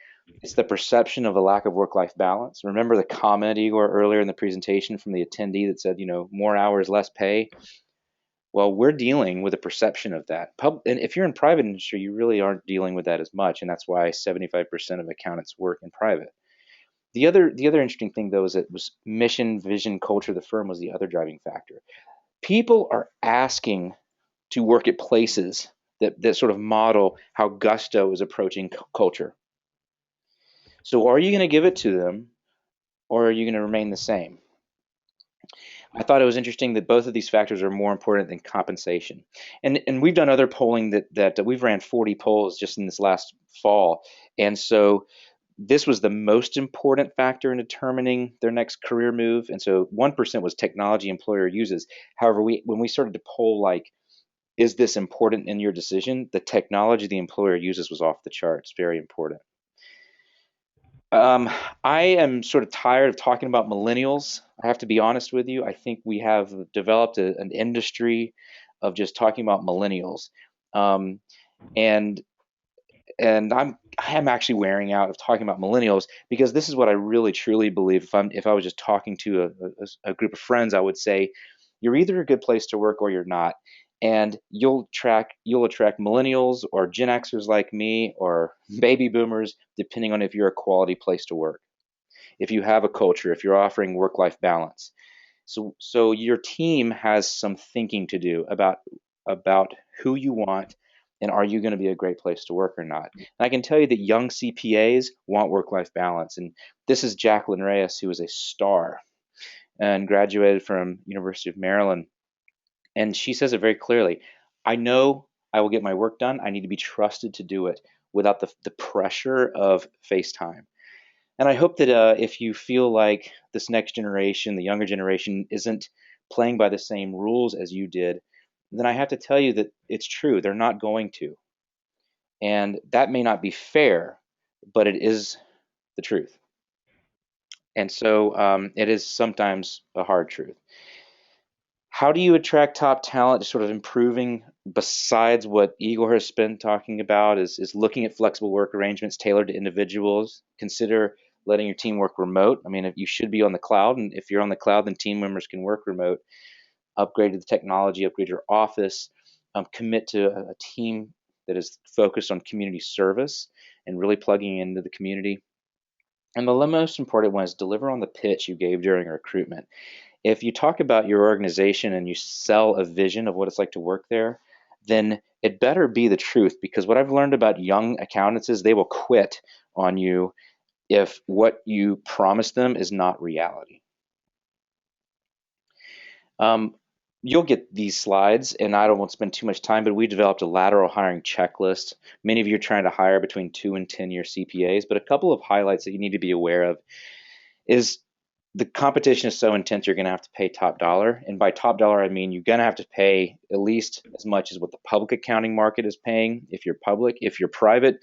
it's the perception of a lack of work-life balance. Remember the comment, Igor, earlier in the presentation from the attendee that said, more hours, less pay? Well, we're dealing with a perception of that. And if you're in private industry, you really aren't dealing with that as much, and that's why 75% of accountants work in private. The other interesting thing, though, is it was mission, vision, culture of the firm was the other driving factor. People are asking to work at places that sort of model how Gusto is approaching culture. So are you going to give it to them, or are you going to remain the same? I thought it was interesting that both of these factors are more important than compensation. And we've done other polling that we've ran 40 polls just in this last fall. And so this was the most important factor in determining their next career move. And so 1% was technology employer uses. However, when we started to poll, like, is this important in your decision? The technology the employer uses was off the charts, very important. I am sort of tired of talking about millennials. I have to be honest with you. I think we have developed an industry of just talking about millennials, and I am actually wearing out of talking about millennials, because this is what I really truly believe. If I was just talking to a group of friends, I would say you're either a good place to work or you're not. And you'll attract millennials or Gen Xers like me or baby boomers, depending on if you're a quality place to work, if you have a culture, if you're offering work-life balance. So your team has some thinking to do about who you want and are you going to be a great place to work or not. And I can tell you that young CPAs want work-life balance. And this is Jacqueline Reyes, who is a star and graduated from University of Maryland. And she says it very clearly. I know I will get my work done. I need to be trusted to do it without the pressure of FaceTime. And I hope that if you feel like this next generation, the younger generation, isn't playing by the same rules as you did, then I have to tell you that it's true. They're not going to. And that may not be fair, but it is the truth. And so it is sometimes a hard truth. How do you attract top talent? Just sort of improving, besides what Igor has been talking about, is looking at flexible work arrangements tailored to individuals. Consider letting your team work remote. I mean, if you should be on the cloud, and if you're on the cloud, then team members can work remote. Upgrade to the technology, upgrade your office, commit to a team that is focused on community service and really plugging into the community. And the most important one is deliver on the pitch you gave during recruitment. If you talk about your organization and you sell a vision of what it's like to work there, then it better be the truth, because what I've learned about young accountants is they will quit on you if what you promise them is not reality. You'll get these slides, and I don't want to spend too much time, but we developed a lateral hiring checklist. Many of you are trying to hire between 2 and 10-year CPAs, but a couple of highlights that you need to be aware of is the competition is so intense, you're going to have to pay top dollar. And by top dollar, I mean you're going to have to pay at least as much as what the public accounting market is paying if you're public. If you're private,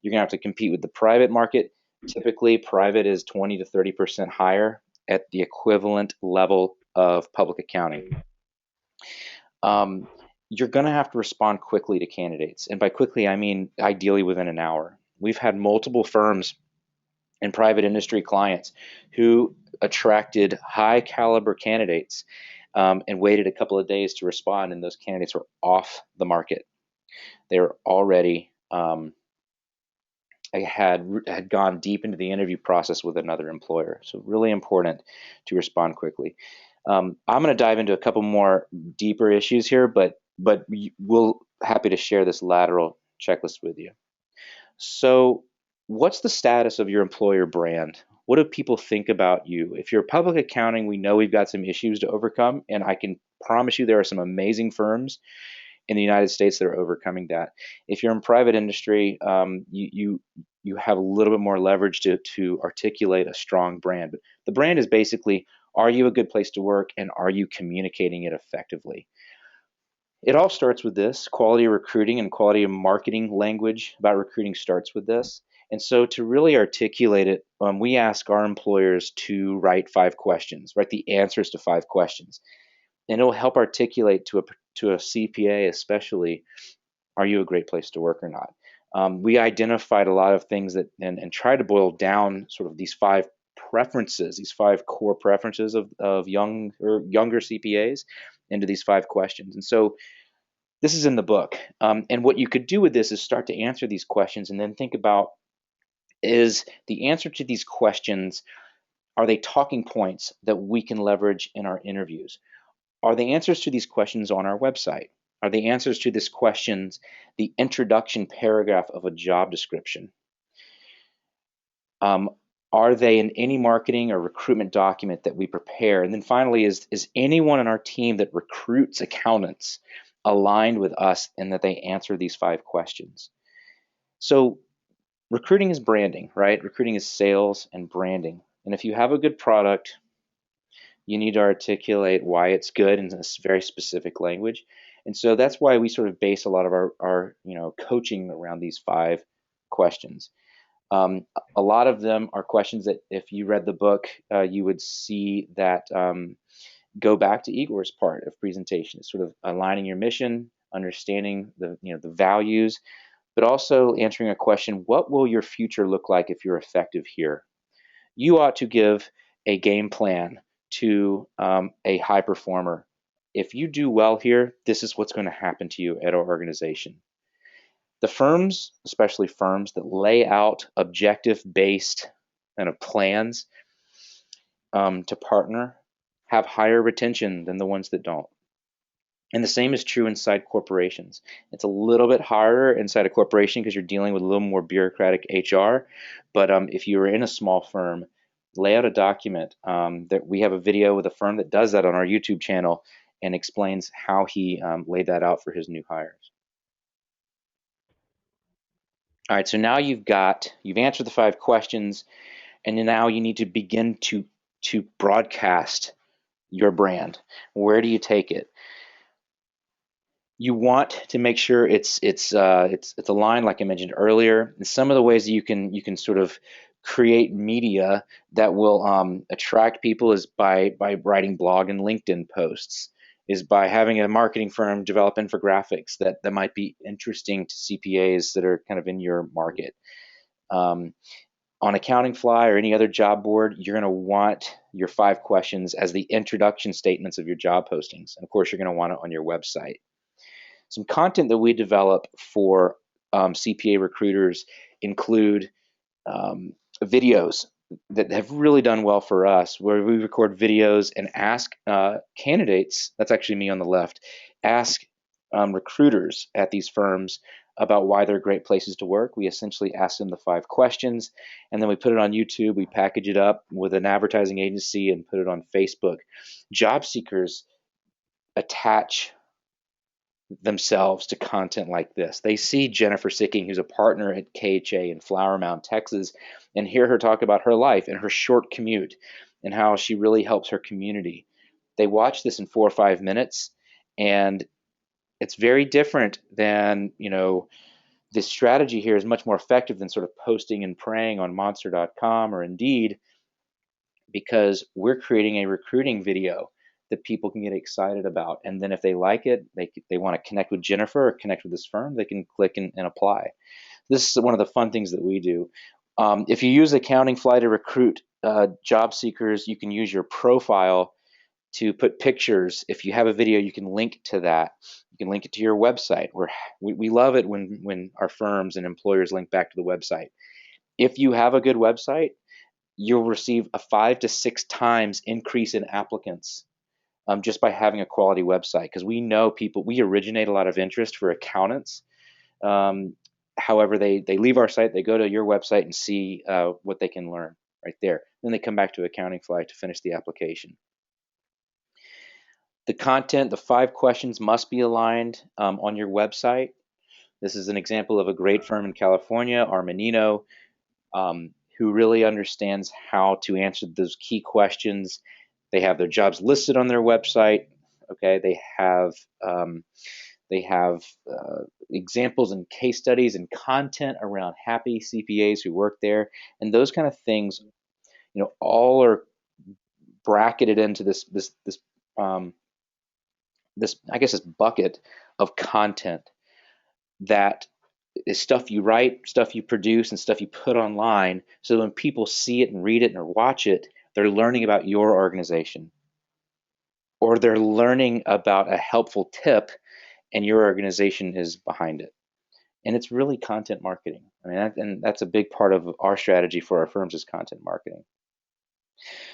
you're going to have to compete with the private market. Typically, private is 20 to 30% higher at the equivalent level of public accounting. You're going to have to respond quickly to candidates. And by quickly, I mean ideally within an hour. We've had multiple firms and private industry clients who attracted high caliber candidates and waited a couple of days to respond, and those candidates were off the market. They were already had gone deep into the interview process with another employer. So really important to respond quickly. I'm going to dive into a couple more deeper issues here, but we'll happy to share this lateral checklist with you. So what's the status of your employer brand? What do people think about you? If you're public accounting, we know we've got some issues to overcome, and I can promise you there are some amazing firms in the United States that are overcoming that. If you're in private industry, you have a little bit more leverage to articulate a strong brand. But the brand is basically, are you a good place to work, and are you communicating it effectively? It all starts with this. Quality of recruiting and quality of marketing language about recruiting starts with this. And so to really articulate it, we ask our employers to write 5 questions, write the answers to 5 questions. And it'll help articulate to a CPA especially, are you a great place to work or not? We identified a lot of things that and tried to boil down sort of these 5 preferences, these 5 core preferences of young or younger CPAs into these 5 questions. And so this is in the book. And what you could do with this is start to answer these questions and then think about, is the answer to these questions, are they talking points that we can leverage in our interviews? Are the answers to these questions on our website? Are the answers to these questions the introduction paragraph of a job description? Are they in any marketing or recruitment document that we prepare? And then finally, is anyone on our team that recruits accountants aligned with us and that they answer these 5 questions? So recruiting is branding, right? Recruiting is sales and branding. And if you have a good product, you need to articulate why it's good in a very specific language. And so that's why we sort of base a lot of our coaching around these 5 questions. A lot of them are questions that if you read the book, you would see that go back to Igor's part of presentation. It's sort of aligning your mission, understanding the values, but also answering a question: what will your future look like if you're effective here? You ought to give a game plan to a high performer. If you do well here, this is what's going to happen to you at our organization. The firms, especially firms that lay out objective-based kind of plans to partner, have higher retention than the ones that don't. And the same is true inside corporations. It's a little bit harder inside a corporation because you're dealing with a little more bureaucratic HR. But if you are in a small firm, lay out a document. That we have a video with a firm that does that on our YouTube channel and explains how he laid that out for his new hires. All right, so now you've answered the 5 questions, and now you need to begin to broadcast your brand. Where do you take it? You want to make sure it's aligned, like I mentioned earlier. And some of the ways that you can sort of create media that will attract people is by writing blog and LinkedIn posts, is by having a marketing firm develop infographics that might be interesting to CPAs that are kind of in your market. On Accountingfly or any other job board, you're going to want your 5 questions as the introduction statements of your job postings. And of course, you're going to want it on your website. Some content that we develop for CPA recruiters include videos that have really done well for us, where we record videos and ask candidates, that's actually me on the left, ask recruiters at these firms about why they're great places to work. We essentially ask them the 5 questions, and then we put it on YouTube. We package it up with an advertising agency and put it on Facebook. Job seekers attach themselves to content like this. They see Jennifer Sicking, who's a partner at KHA in Flower Mound, Texas, and hear her talk about her life and her short commute and how she really helps her community. They watch this in 4 or 5 minutes, and it's very different than, this strategy here is much more effective than sort of posting and praying on monster.com or Indeed, because we're creating a recruiting video that people can get excited about. And then if they like it, they want to connect with Jennifer or connect with this firm, they can click and apply. This is one of the fun things that we do. If you use Accountingfly to recruit job seekers, you can use your profile to put pictures. If you have a video, you can link to that. You can link it to your website. We love it when our firms and employers link back to the website. If you have a good website, you'll receive a 5 to 6 times increase in applicants just by having a quality website, because we know we originate a lot of interest for accountants. However, they leave our site, they go to your website and see what they can learn right there. Then they come back to Accountingfly to finish the application. The content, the 5 questions must be aligned on your website. This is an example of a great firm in California, Armanino, who really understands how to answer those key questions. They have their jobs listed on their website. Okay, they have examples and case studies and content around happy CPAs who work there, and those kind of things, all are bracketed into this I guess this bucket of content that is stuff you write, stuff you produce, and stuff you put online. So when people see it and read it or watch it, they're learning about your organization, or they're learning about a helpful tip and your organization is behind it. And it's really content marketing. I mean, and that's a big part of our strategy for our firms is content marketing.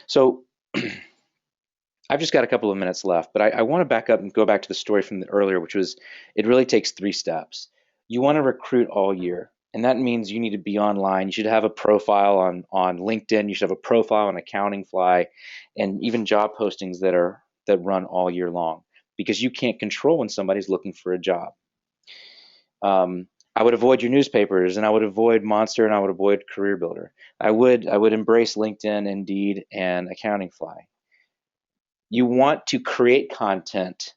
So I've just got a couple of minutes left, but I want to back up and go back to the story from earlier, which was it really takes 3 steps. You want to recruit all year, and that means you need to be online. You should have a profile on LinkedIn. You should have a profile on Accountingfly, and even job postings that run all year long, because you can't control when somebody's looking for a job. I would avoid your newspapers, and I would avoid Monster, and I would avoid Career Builder. I would embrace LinkedIn, Indeed, and Accountingfly. You want to create content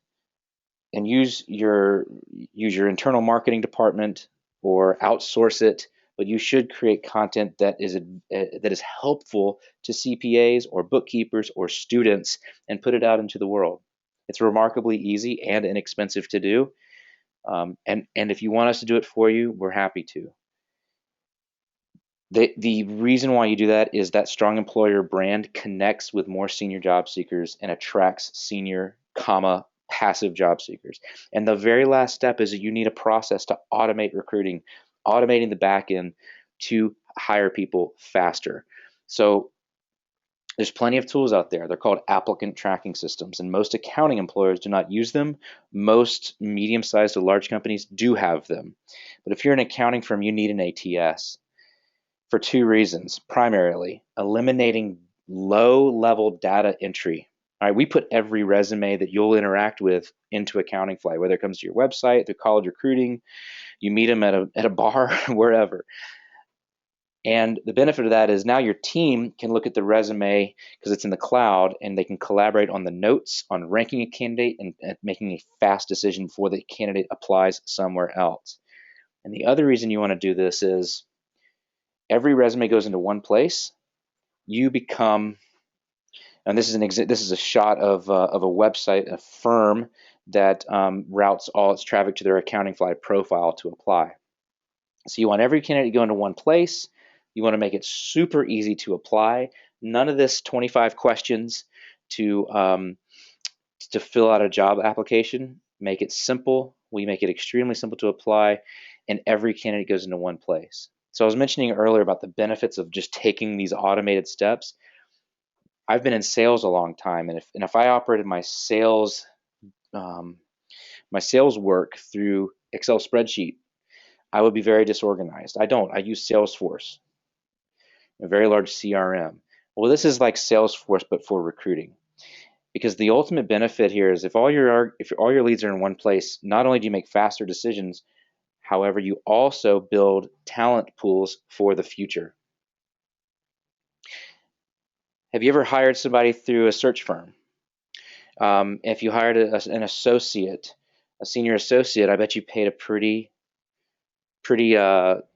and use your internal marketing department or outsource it, but you should create content that is helpful to CPAs or bookkeepers or students and put it out into the world. It's remarkably easy and inexpensive to do, and if you want us to do it for you, we're happy to. The reason why you do that is that strong employer brand connects with more senior job seekers and attracts senior, passive job seekers. And the very last step is that you need a process to automate recruiting, automating the back end to hire people faster. So there's plenty of tools out there. They're called applicant tracking systems, and most accounting employers do not use them. Most medium-sized to large companies do have them. But if you're an accounting firm, you need an ATS. For 2 reasons. Primarily, eliminating low-level data entry. All right, we put every resume that you'll interact with into Accountingfly, whether it comes to your website, through college recruiting, you meet them at a bar, wherever. And the benefit of that is now your team can look at the resume because it's in the cloud, and they can collaborate on the notes, on ranking a candidate, and making a fast decision before the candidate applies somewhere else. And the other reason you want to do this is every resume goes into one place. You become, and this is a shot of a website, a firm that routes all its traffic to their Accountingfly profile to apply. So you want every candidate to go into one place. You want to make it super easy to apply. None of this 25 questions to fill out a job application. Make it simple. We make it extremely simple to apply, and every candidate goes into one place. So I was mentioning earlier about the benefits of just taking these automated steps. I've been in sales a long time, and if I operated my sales work through Excel spreadsheet, I would be very disorganized. I don't. I use Salesforce, a very large CRM. Well, this is like Salesforce, but for recruiting. Because the ultimate benefit here is if all your leads are in one place, not only do you make faster decisions, however, you also build talent pools for the future. Have you ever hired somebody through a search firm? If you hired an associate, a senior associate, I bet you paid a pretty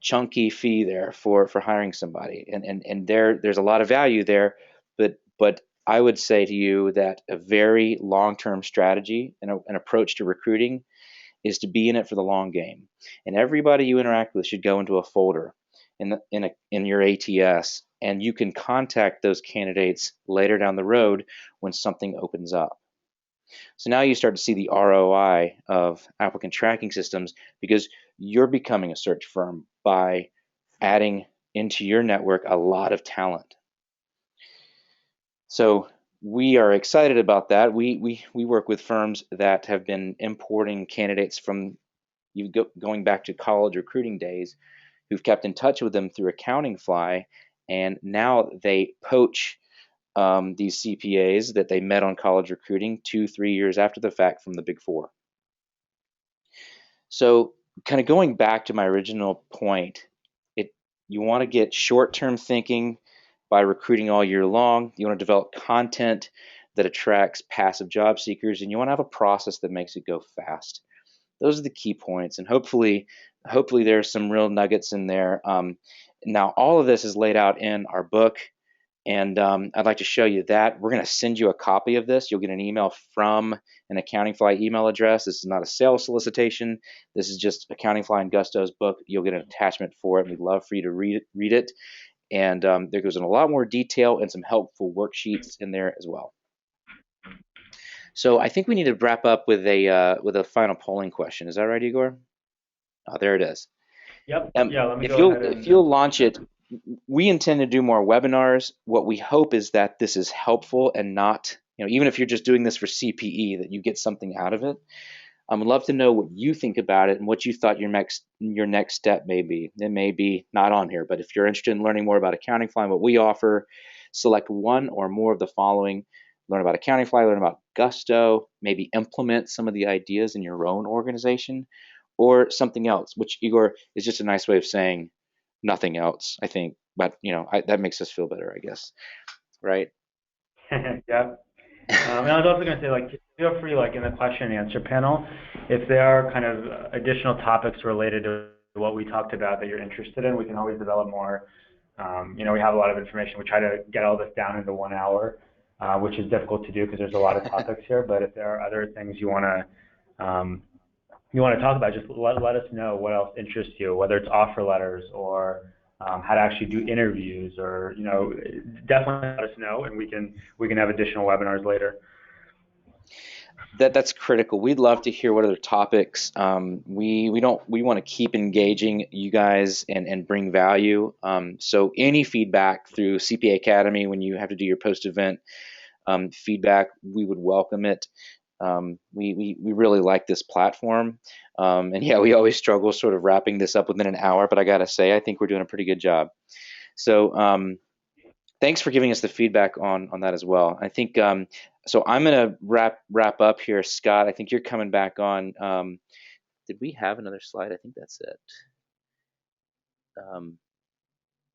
chunky fee there for hiring somebody, and there's a lot of value there, but I would say to you that a very long-term strategy and an approach to recruiting is to be in it for the long game. And everybody you interact with should go into a folder in your ATS, and you can contact those candidates later down the road when something opens up. So now you start to see the ROI of applicant tracking systems because you're becoming a search firm by adding into your network a lot of talent. So we are excited about that. We work with firms that have been importing candidates from going back to college recruiting days, who've kept in touch with them through Accountingfly, and now they poach these CPAs that they met on college recruiting 2-3 years after the fact from the Big Four. So kind of going back to my original point, you want to get short-term thinking by recruiting all year long. You want to develop content that attracts passive job seekers, and you want to have a process that makes it go fast. Those are the key points, and hopefully there's some real nuggets in there. Now, all of this is laid out in our book, and I'd like to show you that. We're going to send you a copy of this. You'll get an email from an Accountingfly email address. This is not a sales solicitation. This is just Accountingfly and Gusto's book. You'll get an attachment for it, and we'd love for you to read it. And there goes in a lot more detail and some helpful worksheets in there as well. So I think we need to wrap up with a final polling question. Is that right, Igor? Oh, there it is. Yep. Yeah. Let me if go ahead if you'll launch it, we intend to do more webinars. What we hope is that this is helpful and not, even if you're just doing this for CPE, that you get something out of it. I would love to know what you think about it and what you thought your next step may be. It may be not on here, but if you're interested in learning more about Accountingfly and what we offer, select one or more of the following. Learn about Accountingfly, learn about Gusto, maybe implement some of the ideas in your own organization, or something else, which, Igor, is just a nice way of saying nothing else, I think. But, that makes us feel better, I guess. Right? Yeah. And I was also going to say, feel free, in the question and answer panel, if there are kind of additional topics related to what we talked about that you're interested in, we can always develop more. We have a lot of information. We try to get all this down into 1 hour, which is difficult to do because there's a lot of topics here. But if there are other things you want to talk about, just let us know what else interests you, whether it's offer letters or how to actually do interviews, or definitely let us know, and we can have additional webinars later. That's critical. We'd love to hear what other topics. We want to keep engaging you guys and bring value. So any feedback through CPA Academy when you have to do your post-event feedback, we would welcome it. We really like this platform, and yeah, we always struggle sort of wrapping this up within an hour, but I gotta say, I think we're doing a pretty good job. So thanks for giving us the feedback on that as well. I think so. I'm gonna wrap up here, Scott. I think you're coming back on. Did we have another slide? I think that's it.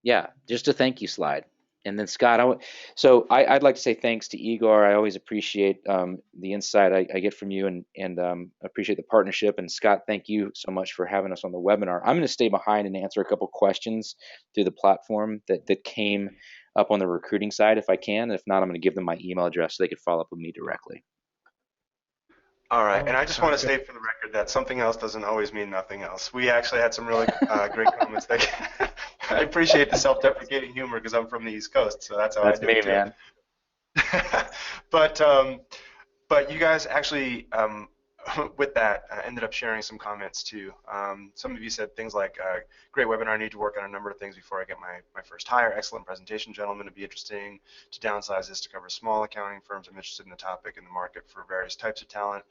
Yeah, just a thank you slide. And then Scott, I'd like to say thanks to Igor. I always appreciate the insight I get from you, and appreciate the partnership. And Scott, thank you so much for having us on the webinar. I'm going to stay behind and answer a couple questions through the platform that came up on the recruiting side if I can. If not, I'm going to give them my email address so they could follow up with me directly. All right, and I just want to state for the record that something else doesn't always mean nothing else. We actually had some really great comments. I appreciate the self-deprecating humor because I'm from the East Coast, so that's how I That's do me, it too. man. But you guys actually, with that, ended up sharing some comments too. Some of you said things like, great webinar, I need to work on a number of things before I get my first hire. Excellent presentation, gentlemen. It'd be interesting to downsize this to cover small accounting firms. I'm interested in the topic and the market for various types of talent.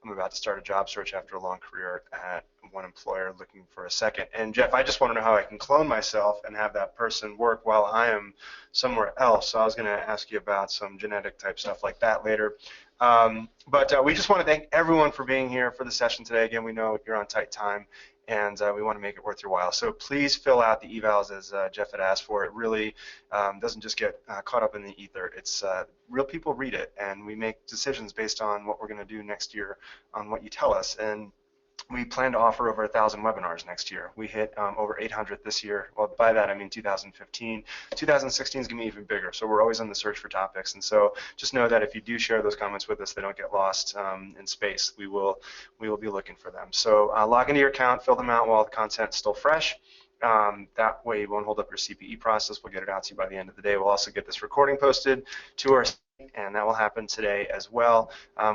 I'm about to start a job search after a long career at one employer, looking for a second. And Jeff, I just want to know how I can clone myself and have that person work while I am somewhere else. So I was going to ask you about some genetic type stuff like that later. But we just want to thank everyone for being here for the session today. Again, we know you're on tight time, and we want to make it worth your while. So please fill out the evals as Jeff had asked for. It really doesn't just get caught up in the ether. It's real people read it, and we make decisions based on what we're going to do next year on what you tell us. And we plan to offer over 1,000 webinars next year. We hit over 800 this year. Well, by that I mean 2015. 2016 is going to be even bigger, so we're always on the search for topics. And so just know that if you do share those comments with us, they don't get lost in space. We will be looking for them. So log into your account, fill them out while the content's still fresh. That way you won't hold up your CPE process. We'll get it out to you by the end of the day. We'll also get this recording posted to our site, and that will happen today as well.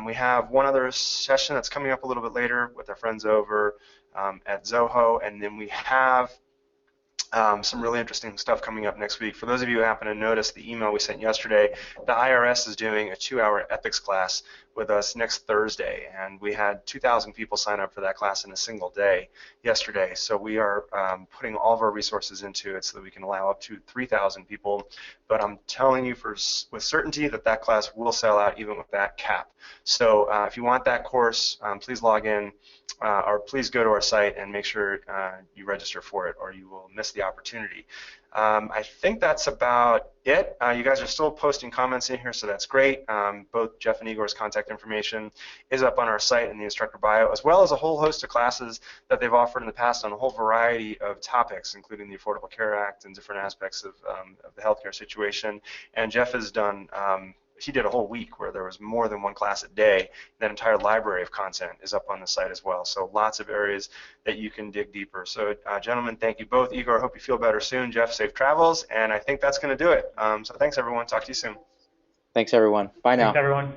We have one other session that's coming up a little bit later with our friends over at Zoho, and then we have some really interesting stuff coming up next week. For those of you who happen to notice the email we sent yesterday, the IRS is doing a 2-hour ethics class with us next Thursday, and we had 2,000 people sign up for that class in a single day yesterday. So we are putting all of our resources into it so that we can allow up to 3,000 people. But I'm telling you with certainty that class will sell out even with that cap. So if you want that course, please log in or please go to our site and make sure you register for it, or you will miss the opportunity. I think that's about it. You guys are still posting comments in here, so that's great. Both Jeff and Igor's contact information is up on our site in the instructor bio, as well as a whole host of classes that they've offered in the past on a whole variety of topics, including the Affordable Care Act and different aspects of the healthcare situation. And Jeff has done he did a whole week where there was more than one class a day. That entire library of content is up on the site as well. So lots of areas that you can dig deeper. So gentlemen, thank you both. Igor, I hope you feel better soon. Jeff, safe travels. And I think that's going to do it. So thanks, everyone. Talk to you soon. Thanks, everyone. Bye now. Thanks, everyone.